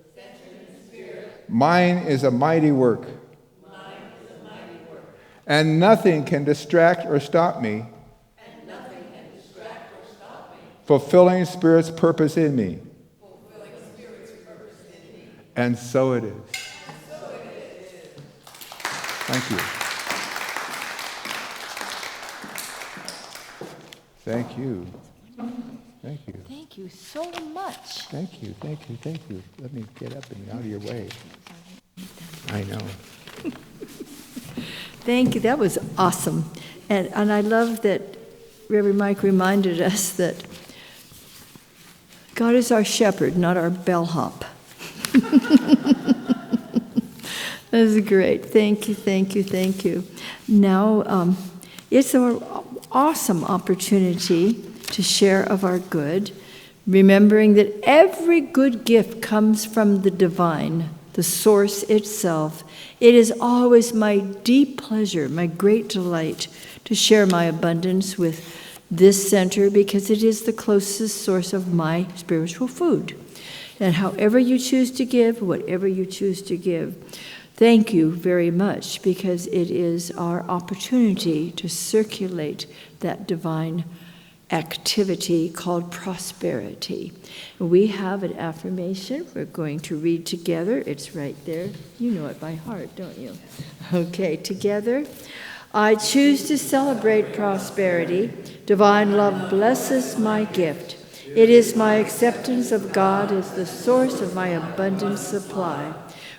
mine is a mighty work. And nothing can distract or stop me. Fulfilling Spirit's purpose in me. And so it is. Thank you. Thank you. Thank you. Thank you so much. Thank you, thank you, thank you. Let me get up and out of your way. I know. Thank you. That was awesome. And I love that Reverend Mike reminded us that God is our shepherd, not our bellhop. That's great. Thank you, thank you, thank you. Now, it's an awesome opportunity to share of our good, remembering that every good gift comes from the divine, the source itself. It is always my deep pleasure, my great delight, to share my abundance with this center because it is the closest source of my spiritual food. And however you choose to give, whatever you choose to give, thank you very much because it is our opportunity to circulate that divine activity called prosperity. We have an affirmation we're going to read together. It's right there. You know it by heart, don't you? Okay, together. I choose to celebrate prosperity. Divine love blesses my gift. It is my acceptance of God as the source of my abundant supply.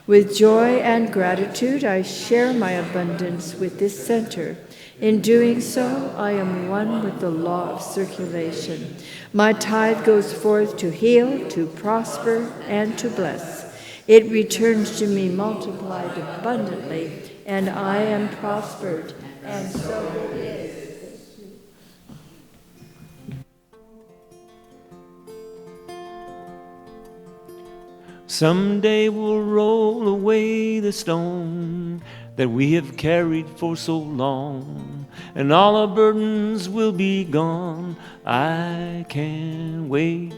With joy and gratitude, I share my abundance with this center. In doing so, I am one with the law of circulation. My tithe goes forth to heal, to prosper, and to bless. It returns to me multiplied abundantly, and I am prospered, and so it is. Someday we'll roll away the stone that we have carried for so long, and all our burdens will be gone. I can't wait.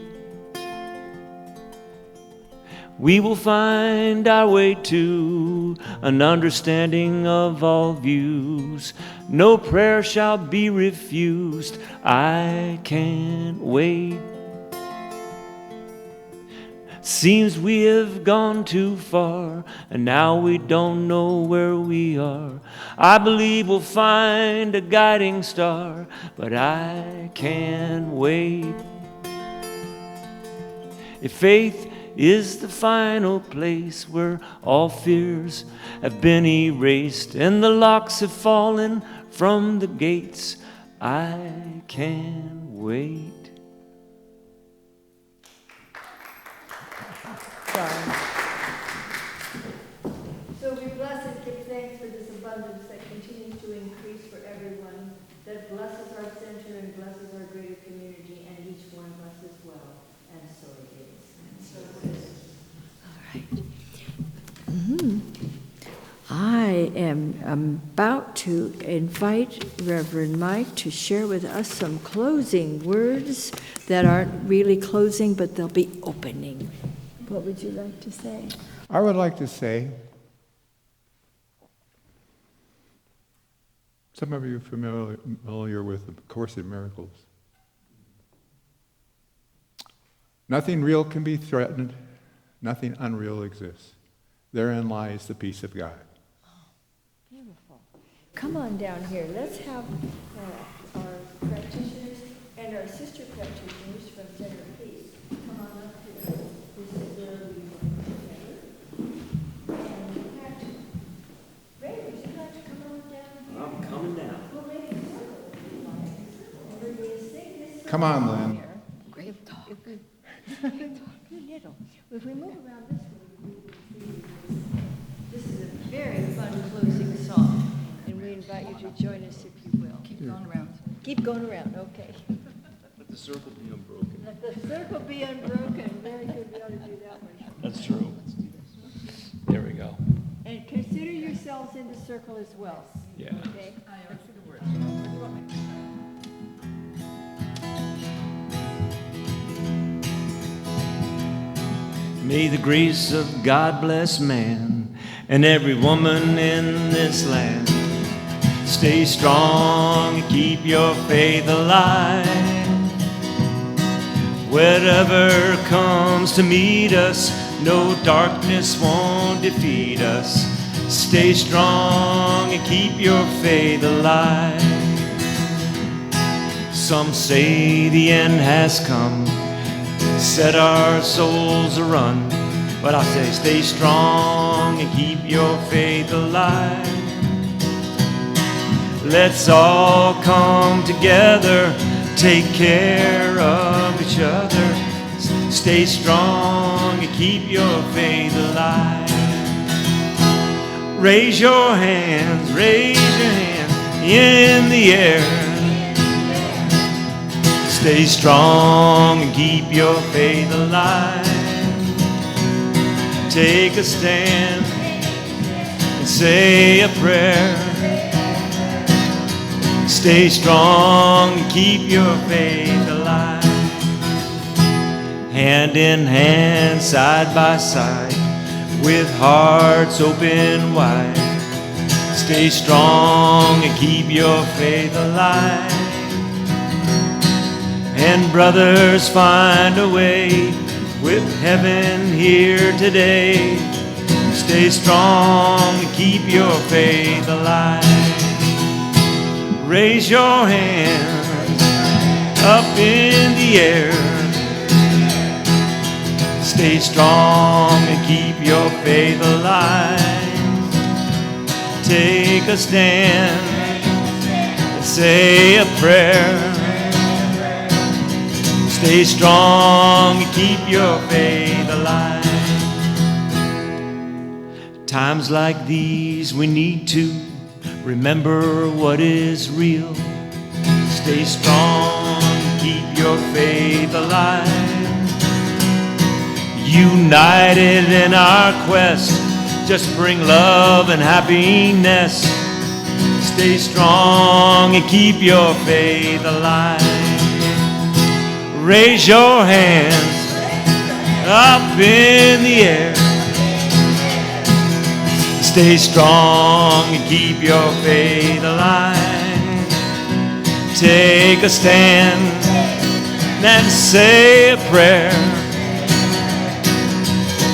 We will find our way to an understanding of all views. No prayer shall be refused. I can't wait. Seems we have gone too far, and now we don't know where we are. I believe we'll find a guiding star, but I can't wait. If faith is the final place where all fears have been erased and the locks have fallen from the gates, I can't wait. So we bless and give thanks for this abundance that continues to increase for everyone, that blesses our center and blesses our greater community and each one of us as well. And so it is. And so it is. All right. I am about to invite Reverend Mike to share with us some closing words that aren't really closing, but they'll be opening. What would you like to say? I would like to say, some of you are familiar with the Course in Miracles. Nothing real can be threatened. Nothing unreal exists. Therein lies the peace of God. Beautiful. Come on down here. Let's have our practitioners and our sister practitioners from Center Peace come on up here. This is where we Come on, Lynn. Great talk. If we move around this way, this is a very fun closing song, and we invite you to join us if you will. Keep going around. Keep going around, okay. Let the circle be unbroken. Let the circle be unbroken. Very good, we ought to do that one. That's true. There we go. And consider yourselves in the circle as well. Yeah. Okay? May the grace of God bless man and every woman in this land. Stay strong and keep your faith alive. Whatever comes to meet us, no darkness won't defeat us. Stay strong and keep your faith alive. Some say the end has come, set our souls a run, but I say stay strong and keep your faith alive. Let's all come together, take care of each other. Stay strong and keep your faith alive. Raise your hands in the air. Stay strong and keep your faith alive. Take a stand and say a prayer. Stay strong and keep your faith alive. Hand in hand, side by side, with hearts open wide. Stay strong and keep your faith alive. And brothers, find a way with heaven here today. Stay strong and keep your faith alive. Raise your hands up in the air. Stay strong and keep your faith alive. Take a stand and say a prayer. Stay strong and keep your faith alive. Times like these we need to remember what is real. Stay strong and keep your faith alive. United in our quest, just bring love and happiness. Stay strong and keep your faith alive. Raise your hands up in the air. Stay strong and keep your faith alive. Take a stand and say a prayer.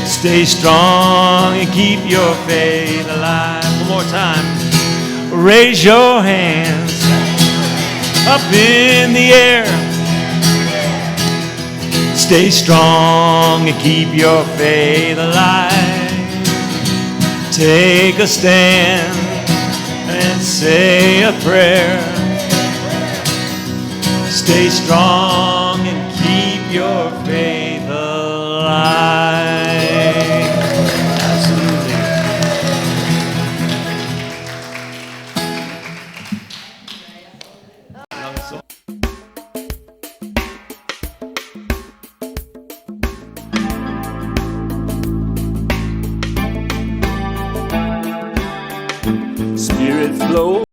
Stay strong and keep your faith alive. One more time. Raise your hands up in the air. Stay strong and keep your faith alive. Take a stand and say a prayer. Stay strong and keep your faith alive. Absolutely. Spirit flow